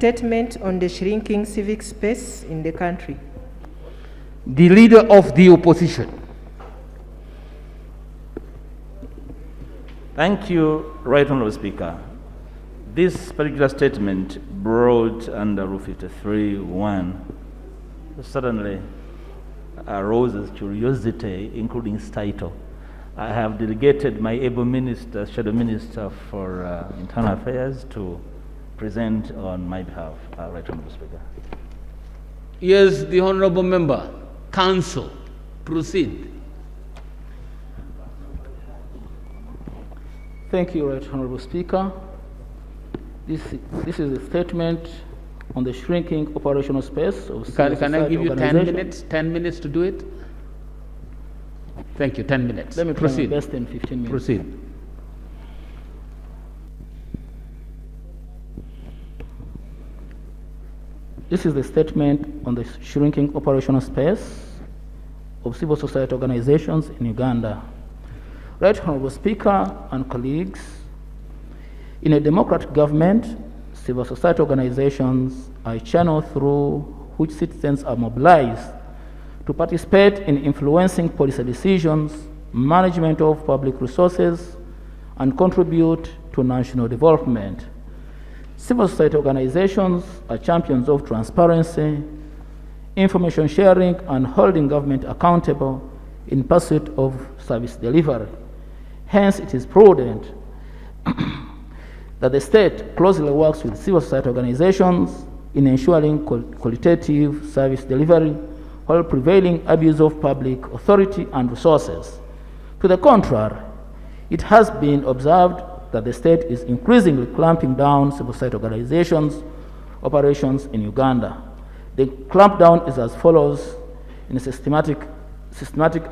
statement on the shrinking civic space in the country. The Leader of the Opposition. Thank you, Right Honourable Speaker. This particular statement brought under Rule 53(1) certainly arouses curiosity, including its title. I have delegated my able minister, Shadow Minister for Internal Affairs, to present on my behalf. Right Honourable Speaker. Yes, the Honourable Member. Council, proceed. Thank you, Right Honourable Speaker. This is a statement on the shrinking operational space of civil Can I give you 10 organization. minutes? 10 minutes to do it? Thank you, 10 minutes. Let me try proceed. my best in 15 minutes. Proceed. This is the statement on the shrinking operational space of civil society organizations in Uganda. Right Honourable Speaker and colleagues, in a democratic government, civil society organizations are a channel through which citizens are mobilized to participate in influencing policy decisions, management of public resources, and contribute to national development. Civil society organizations are champions of transparency, information sharing, and holding government accountable in pursuit of service delivery. Hence, it is prudent that the state closely works with civil society organizations in ensuring qualitative service delivery while prevailing abuse of public authority and resources. To the contrary, it has been observed that the state is increasingly clamping down civil society organizations' operations in Uganda. The clampdown is as follows in a systematic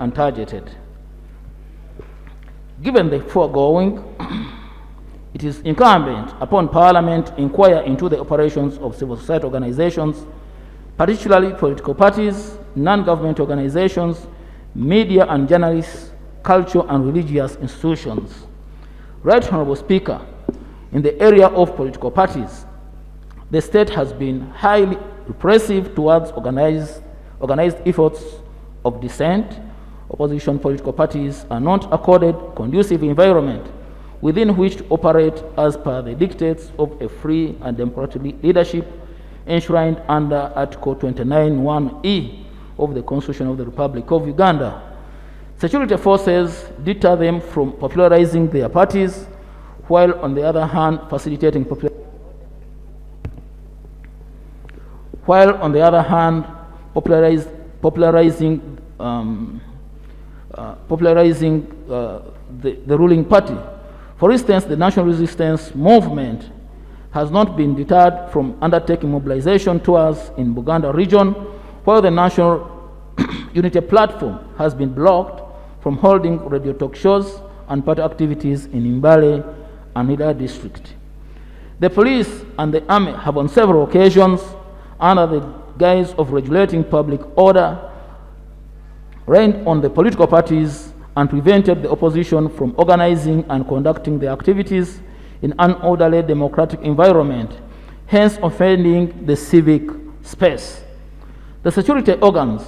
and targeted. Given the foregoing, it is incumbent upon Parliament to inquire into the operations of civil society organizations, particularly political parties, non-government organizations, media and journalists, cultural and religious institutions. Right Honourable Speaker, in the area of political parties, the state has been highly repressive towards organized efforts of dissent. Opposition political parties are not accorded conducive environment within which to operate as per the dictates of a free and democratic leadership enshrined under Article 29(1)(e) of the Constitution of the Republic of Uganda. Security forces deter them from popularizing their parties, while on the other hand facilitating popularizing the ruling party. For instance, the National Resistance Movement has not been deterred from undertaking mobilization tours in Buganda region, while the National Unity Platform has been blocked from holding radio talk shows and party activities in Mbale and Hida district. The police and the army have on several occasions, under the guise of regulating public order, rained on the political parties and prevented the opposition from organizing and conducting their activities in an orderly democratic environment, hence offending the civic space. The security organs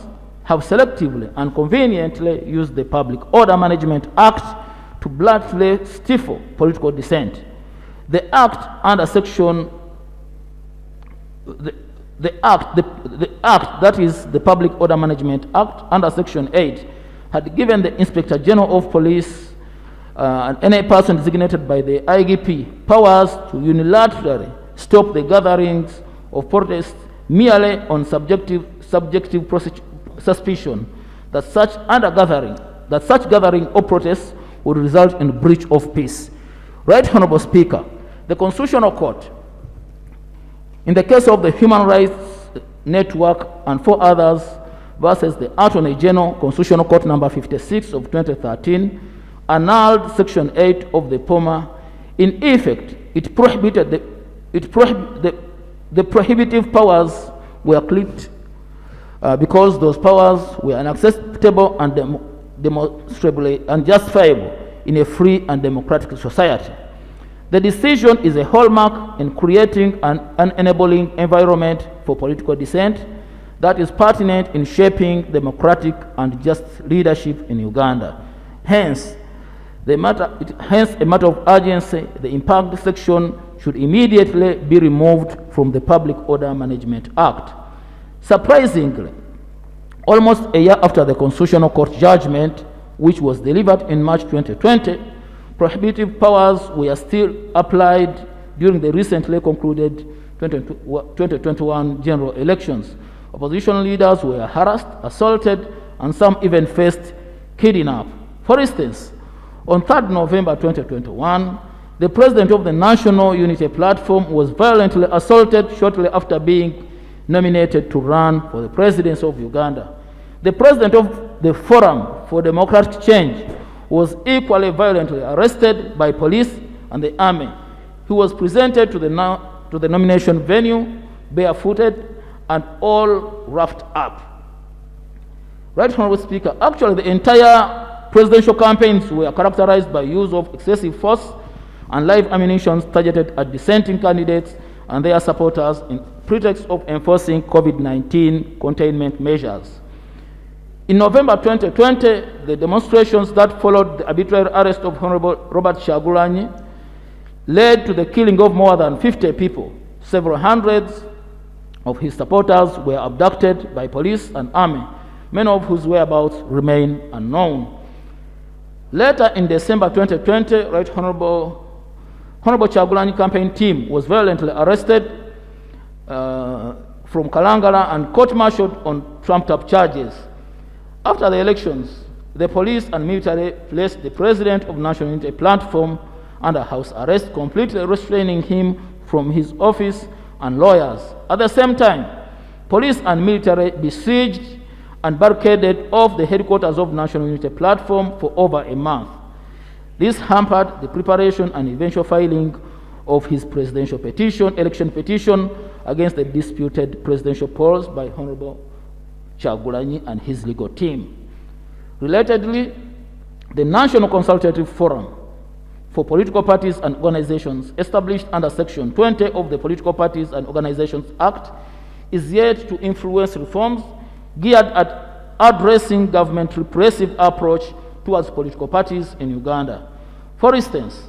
have selectively and conveniently used the Public Order Management Act to bluntly stifle political dissent. The act under section the act, that is the Public Order Management Act, under Section 8, had given the Inspector General of Police and any person designated by the IGP powers to unilaterally stop the gatherings of protests merely on subjective suspicion that such gathering or protests would result in breach of peace. Right Honourable Speaker, the Constitutional Court, in the case of the Human Rights Network and 4 others versus the Attorney General, Constitutional Court number 56 of 2013, annulled Section 8 of the POMA. In effect, it prohibited the prohibitive powers were clipped because those powers were unacceptable and demonstrably unjustifiable in a free and democratic society. The decision is a hallmark in creating an enabling environment for political dissent that is pertinent in shaping democratic and just leadership in Uganda. Hence, a matter of urgency, the impact section should immediately be removed from the Public Order Management Act. Surprisingly, almost a year after the Constitutional Court judgment, which was delivered in March 2020, prohibitive powers were still applied during the recently concluded 2021 general elections. Opposition leaders were harassed, assaulted, and some even faced kidnapping. For instance, on 3rd November 2021, the president of the National Unity Platform was violently assaulted shortly after being nominated to run for the presidency of Uganda. The president of the Forum for Democratic Change was equally violently arrested by police and the army. He was presented to the nomination venue barefooted and all roughed up. Right Honorable Speaker, actually the entire presidential campaigns were characterized by use of excessive force and live ammunition targeted at dissenting candidates and their supporters in pretext of enforcing COVID-19 containment measures. In November 2020, the demonstrations that followed the arbitrary arrest of Honorable Robert Kyagulanyi led to the killing of more than 50 people. Several hundreds of his supporters were abducted by police and army, many of whose whereabouts remain unknown. Later in December 2020, Right Honorable Kyagulanyi campaign team was violently arrested from Kalangala and court-martialed on trumped-up charges. After the elections, the police and military placed the president of National Unity Platform under house arrest, completely restraining him from his office and lawyers. At the same time, police and military besieged and barricaded off the headquarters of National Unity Platform for over a month. This hampered the preparation and eventual filing of his presidential petition, election petition against the disputed presidential polls by Honorable Kyagulanyi and his legal team. Relatedly, the National Consultative Forum for Political Parties and Organizations, established under Section 20 of the Political Parties and Organizations Act, is yet to influence reforms geared at addressing government's repressive approach towards political parties in Uganda. For instance,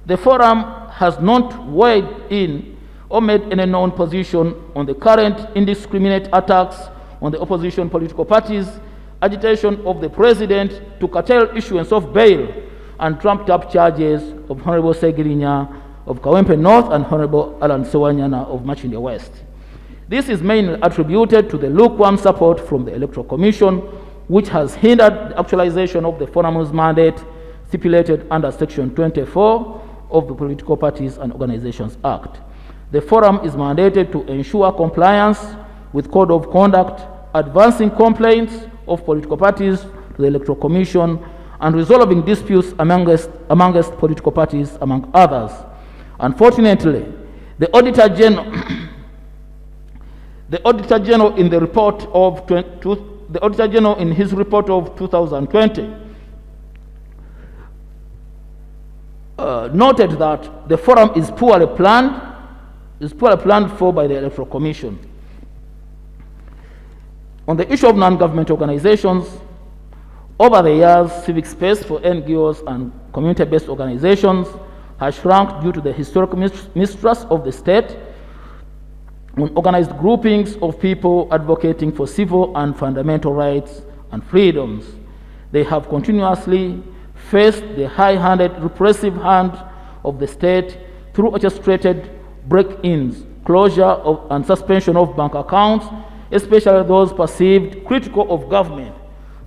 the forum has not weighed in or made any known position on the current indiscriminate attacks on the opposition political parties, agitation of the president to curtail issuance of bail, and trumped-up charges of Honorable Segirinya of Kawempe North and Honorable Alan Sewanyana of Machinde West. This is mainly attributed to the lukewarm support from the Electoral Commission, which has hindered the actualization of the forum's mandate stipulated under Section 24 of the Political Parties and Organizations Act. The forum is mandated to ensure compliance with Code of Conduct, advancing complaints of political parties to the Electoral Commission, and resolving disputes amongst political parties, among others. Unfortunately, the Auditor General in his report of 2020 noted that the forum is poorly planned for by the Electoral Commission. On the issue of non-government organizations, over the years, civic space for NGOs and community-based organizations has shrunk due to the historic mistrust of the state on organized groupings of people advocating for civil and fundamental rights and freedoms. They have continuously faced the high-handed repressive hand of the state through orchestrated break-ins, closure and suspension of bank accounts, especially those perceived critical of government.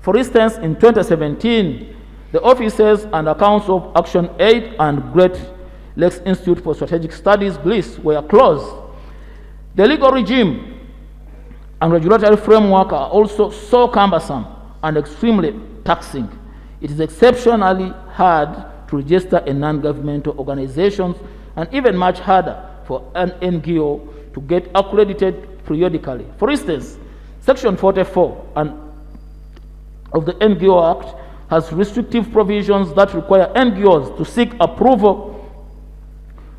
For instance, in 2017, the offices and accounts of Action Aid and Great Lakes Institute for Strategic Studies, GLIS, were closed. The legal regime and regulatory framework are also so cumbersome and extremely taxing. It is exceptionally hard to register a non-governmental organization and even much harder for an NGO to get accredited periodically. For instance, Section 44 of the NGO Act has restrictive provisions that require NGOs to seek approval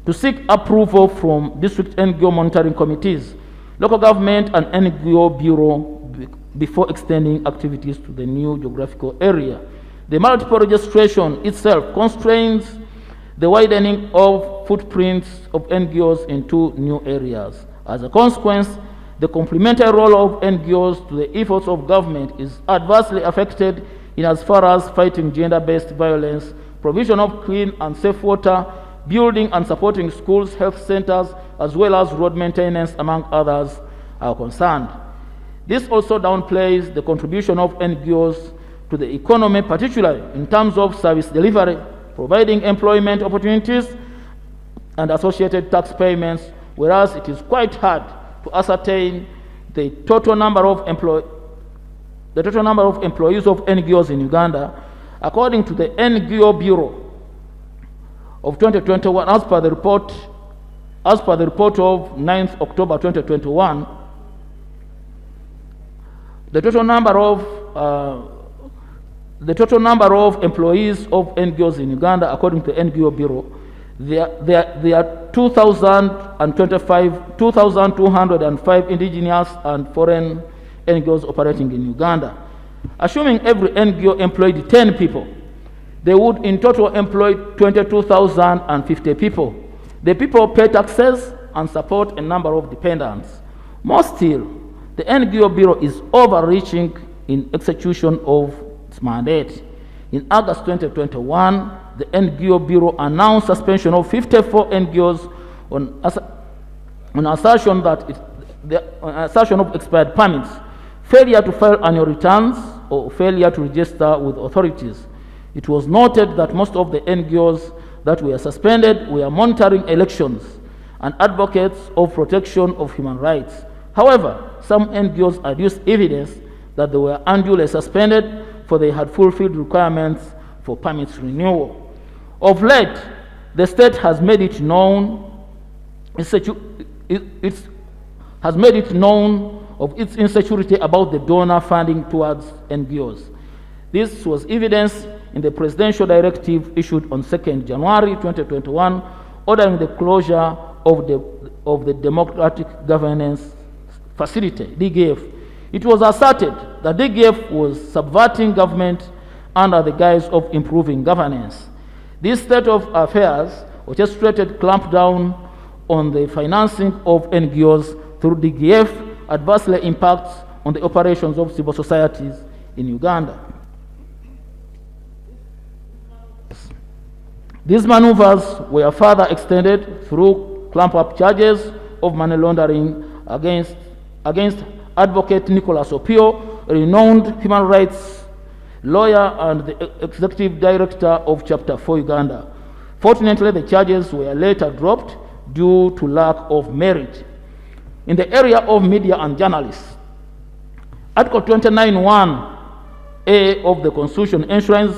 to seek approval from district NGO monitoring committees, local government and NGO bureau before extending activities to the new geographical area. The multiple registration itself constrains the widening of footprints of NGOs in two new areas. As a consequence, the complementary role of NGOs to the efforts of government is adversely affected in as far as fighting gender-based violence, provision of clean and safe water, building and supporting schools, health centers, as well as road maintenance, among others, are concerned. This also downplays the contribution of NGOs to the economy, particularly in terms of service delivery, providing employment opportunities, and associated tax payments, whereas it is quite hard to ascertain the total number of employees of NGOs in Uganda. According to the NGO Bureau of 2021, as per the report of 9th October 2021, the total number of employees of NGOs in Uganda, according to the NGO Bureau, there are 2,205 indigenous and foreign NGOs operating in Uganda. Assuming every NGO employed 10 people, they would in total employ 22,050 people. The people pay taxes and support a number of dependents. More still, the NGO Bureau is overreaching in execution of its mandate. In August 2021, the NGO Bureau announced suspension of 54 NGOs on assertion of expired permits, failure to file annual returns, or failure to register with authorities. It was noted that most of the NGOs that were suspended were monitoring elections and advocates of protection of human rights. However, some NGOs adduced evidence that they were unduly suspended for they had fulfilled requirements for permits renewal. Of late, the state has made it known of its insecurity about the donor funding towards NGOs. This was evidenced in the presidential directive issued on 2nd January 2021, ordering the closure of the Democratic Governance Facility, DGF. It was asserted that DGF was subverting government under the guise of improving governance. This state of affairs orchestrated clampdown on the financing of NGOs through DGF adversely impacts on the operations of civil societies in Uganda. These maneuvers were further extended through clamp-up charges of money laundering against Advocate Nicholas Opio, a renowned human rights lawyer and the executive director of Chapter 4 Uganda. Fortunately, the charges were later dropped due to lack of merit. In the area of media and journalists, Article 29(1)(a) of the Constitution enshrines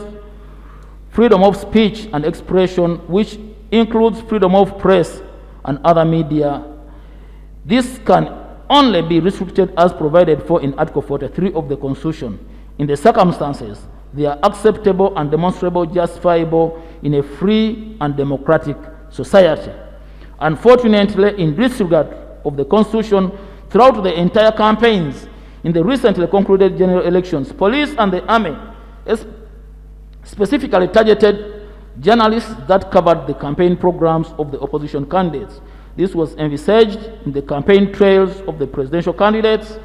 freedom of speech and expression, which includes freedom of press and other media. This can only be restricted as provided for in Article 43 of the Constitution. In the circumstances, they are acceptable and demonstrable, justifiable in a free and democratic society. Unfortunately, in disregard of the Constitution, throughout the entire campaigns in the recently concluded general elections, police and the army specifically targeted journalists that covered the campaign programs of the opposition candidates. This was envisaged in the campaign trails of the presidential candidates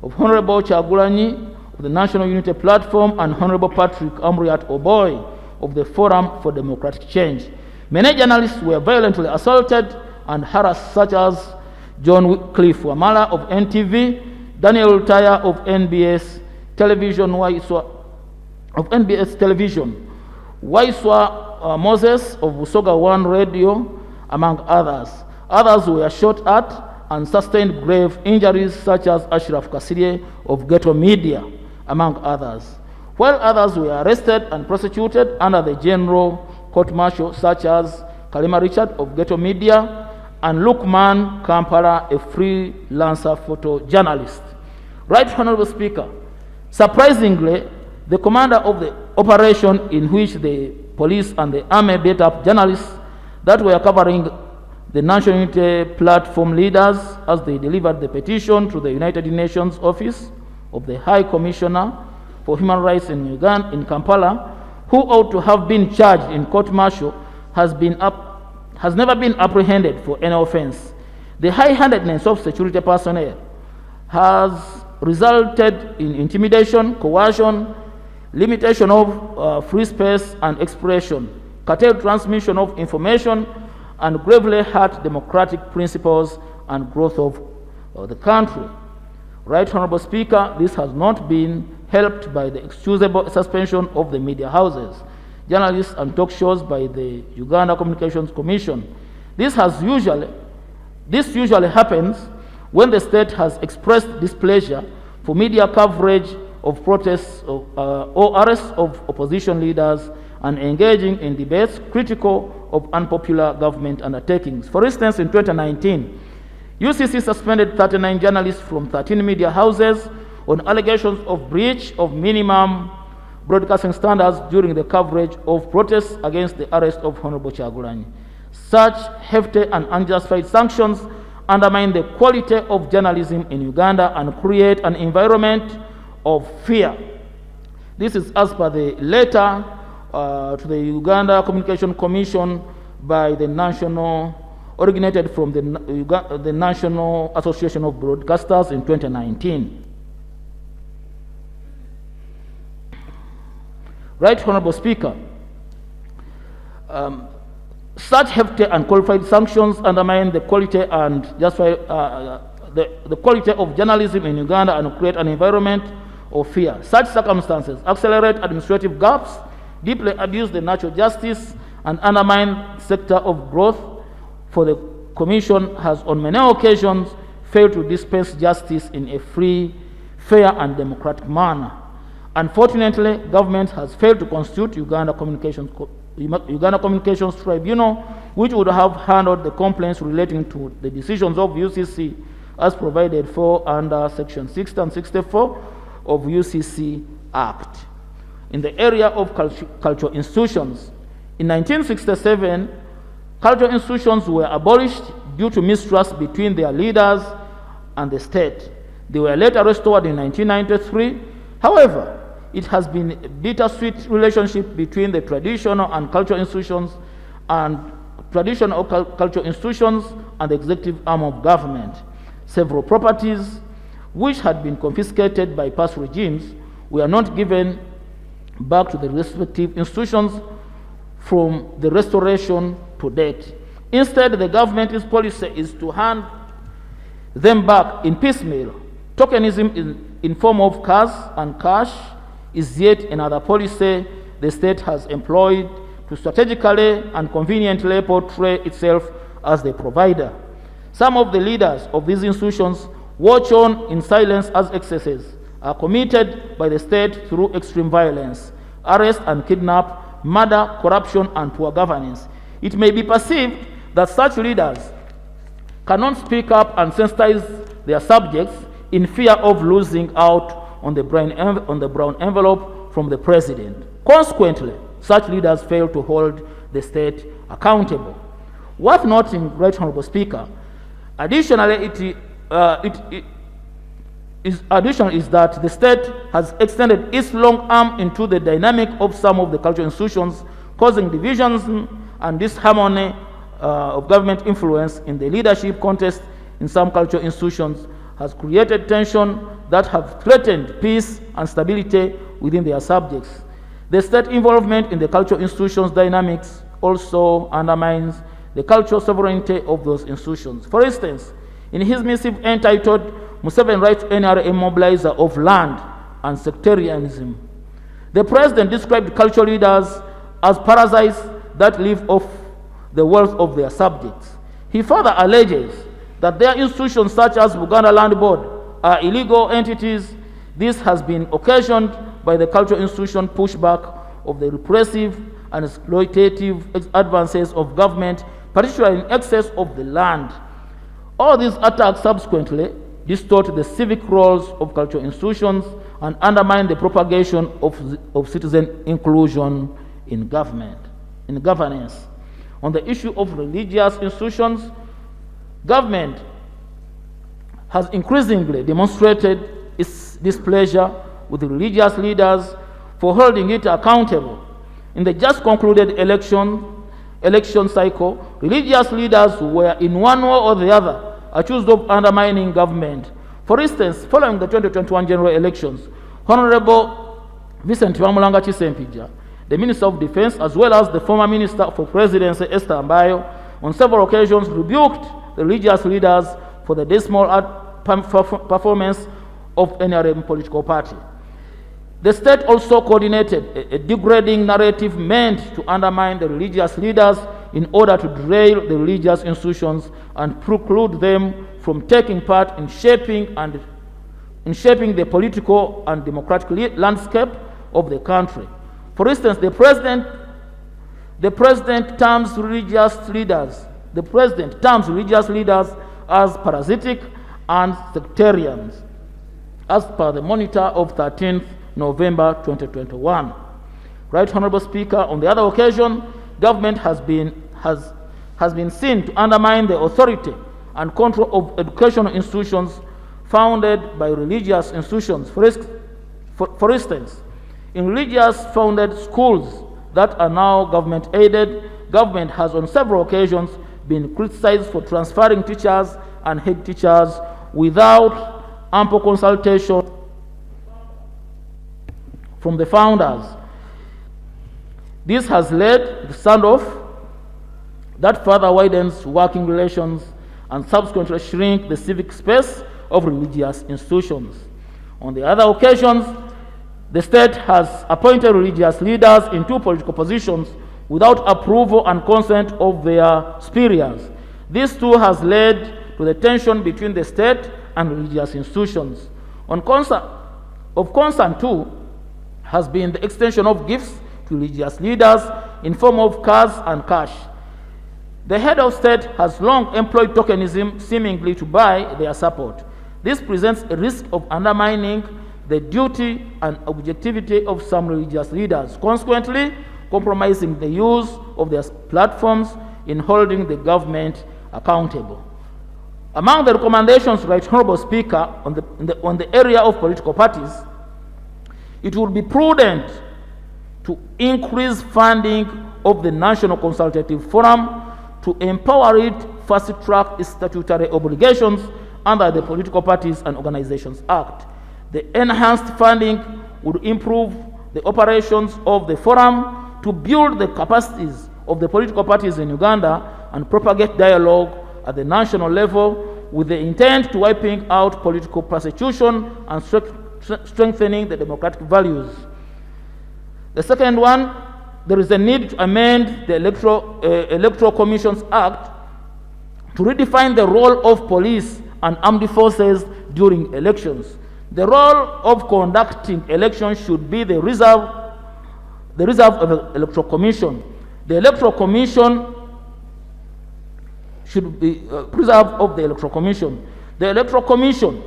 of Honorable Chagulanyi of the National Unity Platform and Honorable Patrick Amriat Oboy of the Forum for Democratic Change. Many journalists were violently assaulted and harassed, such as John Cliff Wamala of NTV, Daniel Taya of NBS Television, Waiswa Moses of Busoga One Radio, among others. Others were shot at and sustained grave injuries, such as Ashraf Kasirye of Ghetto Media, among others. While others were arrested and prosecuted under the general court-martial, such as Kalima Richard of Ghetto Media and Lukman Kampala, a freelancer photojournalist. Right Honorable Speaker, surprisingly, the commander of the operation in which the police and the army beat up journalists that were covering the National Unity Platform leaders as they delivered the petition to the United Nations Office of the High Commissioner for Human Rights in Uganda, in Kampala, who ought to have been charged in court-martial, has never been apprehended for any offense. The high-handedness of security personnel has resulted in intimidation, coercion, limitation of free space and expression, curtailed transmission of information, and gravely hurt democratic principles and growth of the country. Right Honorable Speaker, this has not been helped by the excusable suspension of the media houses, journalists and talk shows by the Uganda Communications Commission. This usually happens when the state has expressed displeasure for media coverage of protests or arrests of opposition leaders and engaging in debates critical of unpopular government undertakings. For instance, in 2019, UCC suspended 39 journalists from 13 media houses on allegations of breach of minimum broadcasting standards during the coverage of protests against the arrest of Honorable Kyagulanyi. Such hefty and unjustified sanctions undermine the quality of journalism in Uganda and create an environment of fear. This is as per the letter to the Uganda Communication Commission by the originated from the National Association of Broadcasters in 2019. Right Honorable Speaker, such hefty and qualified sanctions undermine the quality and justify the quality of journalism in Uganda and create an environment of fear. Such circumstances accelerate administrative gaps, deeply abuse the natural justice, and undermine sector of growth, for the Commission has on many occasions failed to dispense justice in a free, fair, and democratic manner. Unfortunately, government has failed to constitute Uganda Communications Tribunal, which would have handled the complaints relating to the decisions of UCC as provided for under Section 60 and 64 of UCC Act. In the area of cultural institutions, in 1967, cultural institutions were abolished due to mistrust between their leaders and the state. They were later restored in 1993. However, it has been a bittersweet relationship between the traditional and cultural institutions and cultural institutions and the executive arm of government. Several properties which had been confiscated by past regimes were not given back to the respective institutions from the restoration to date. Instead, the government's policy is to hand them back in piecemeal. Tokenism in form of cars and cash is yet another policy the state has employed to strategically and conveniently portray itself as the provider. Some of the leaders of these institutions watch on in silence as excesses are committed by the state through extreme violence, arrest and kidnap, murder, corruption, and poor governance. It may be perceived that such leaders cannot speak up and sensitize their subjects in fear of losing out on the brown envelope from the president. Consequently, such leaders fail to hold the state accountable. Worth noting, Right Honorable Speaker, additionally, is that the state has extended its long arm into the dynamic of some of the cultural institutions, causing divisions and disharmony of government influence in the leadership contest in some cultural institutions, has created tension that have threatened peace and stability within their subjects. The state involvement in the cultural institutions' dynamics also undermines the cultural sovereignty of those institutions. For instance, in his missive entitled Museveni Right to NRA Mobilizer of Land and Sectarianism, the president described cultural leaders as parasites that live off the wealth of their subjects. He further alleges that their institutions such as Uganda Land Board are illegal entities. This has been occasioned by the cultural institution pushback of the repressive and exploitative advances of government, particularly in excess of the land. All these attacks subsequently distort the civic roles of cultural institutions and undermine the propagation of citizen inclusion in governance. On the issue of religious institutions, Government has increasingly demonstrated its displeasure with religious leaders for holding it accountable. In the just concluded election cycle, religious leaders were in one way or the other accused of undermining government. For instance, following the 2021 general elections, Honorable Vincent Bamulanga Chisempija, the Minister of Defense, as well as the former Minister for Presidency Esther Ambayo, on several occasions rebuked the religious leaders for the dismal performance of NRM political party. The state also coordinated a degrading narrative meant to undermine the religious leaders in order to derail the religious institutions and preclude them from taking part in shaping the political and democratic landscape of the country. For instance, the president terms religious leaders as parasitic and sectarians, as per the monitor of 13th November 2021. Right Honorable Speaker, on the other occasion, government has been seen to undermine the authority and control of educational institutions founded by religious institutions. For instance, in religious founded schools that are now government aided, government has on several occasions been criticized for transferring teachers and head teachers without ample consultation from the founders. This has led to standoff that further widens working relations and subsequently shrink the civic space of religious institutions. On the other occasions, the state has appointed religious leaders in two political positions without approval and consent of their superiors. This too has led to the tension between the state and religious institutions. Of concern too has been the extension of gifts to religious leaders in form of cars and cash. The head of state has long employed tokenism seemingly to buy their support. This presents a risk of undermining the duty and objectivity of some religious leaders, consequently compromising the use of their platforms in holding the government accountable. Among the recommendations, Right Honorable Speaker, on the area of political parties, it would be prudent to increase funding of the National Consultative Forum to empower it fast-track its statutory obligations under the Political Parties and Organizations Act. The enhanced funding would improve the operations of the forum to build the capacities of the political parties in Uganda and propagate dialogue at the national level with the intent to wiping out political persecution and strengthening the democratic values. The second one, there is a need to amend the Electoral Commissions Act to redefine the role of police and armed forces during elections. The role of conducting elections should be the reserve of the Electoral Commission. The Electoral Commission should be preserve of the Electoral Commission. The Electoral Commission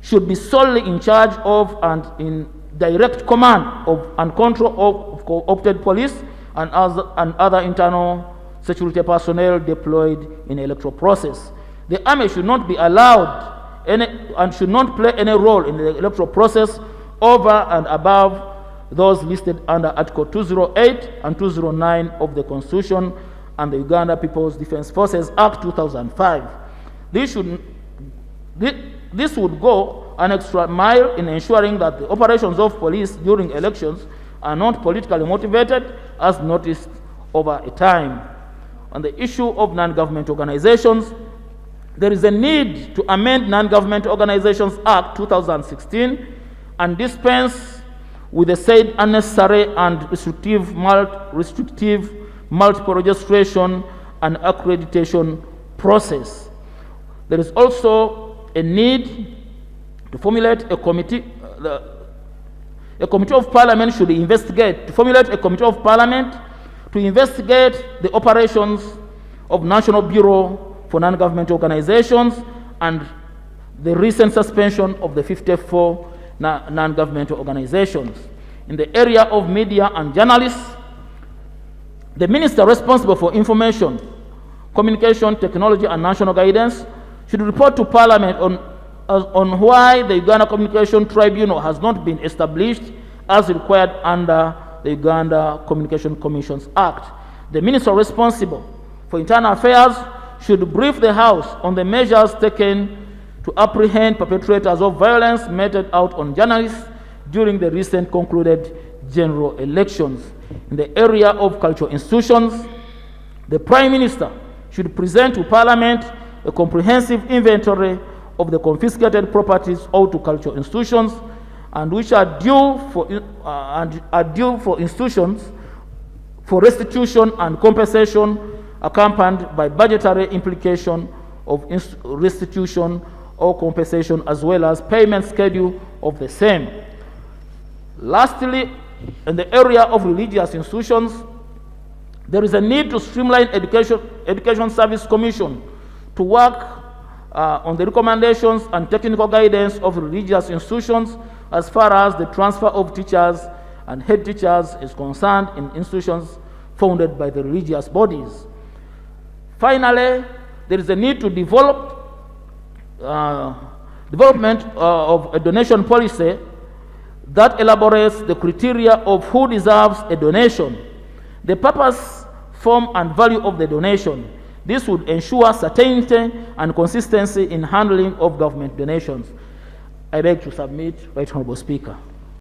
should be solely in charge of and in direct command of and control of co-opted police and other internal security personnel deployed in electoral process. The army should not be allowed and should not play any role in the electoral process over and above those listed under Article 208 and 209 of the Constitution and the Uganda People's Defense Forces Act 2005. This would go an extra mile in ensuring that the operations of police during elections are not politically motivated, as noticed over a time. On the issue of non-government organizations, there is a need to amend Non-Government Organizations Act 2016 and dispense with the said unnecessary and restrictive multiple registration and accreditation process. There is also a need to formulate a committee. A committee of parliament should investigate, to formulate a committee of parliament to investigate the operations of National Bureau for Non-Government Organizations and the recent suspension of the 54 non-governmental organizations. In the area of media and journalists, the minister responsible for information Communication Technology and National Guidance should report to Parliament on why the Uganda Communication Tribunal has not been established as required under the Uganda Communication Commissions Act. The Minister responsible for Internal Affairs should brief the House on the measures taken to apprehend perpetrators of violence meted out on journalists during the recent concluded general elections. In the area of cultural institutions, the Prime Minister should present to Parliament a comprehensive inventory of the confiscated properties owed to cultural institutions and which are due for institutions for restitution and compensation, accompanied by budgetary implication of restitution or compensation, as well as payment schedule of the same. Lastly, in the area of religious institutions, there is a need to streamline Education Service Commission to work on the recommendations and technical guidance of religious institutions as far as the transfer of teachers and head teachers is concerned in institutions founded by the religious bodies. Finally, there is a need to development of a donation policy that elaborates the criteria of who deserves a donation, the purpose, form, and value of the donation. This would ensure certainty and consistency in handling of government donations. I beg to submit, Right Honourable Speaker.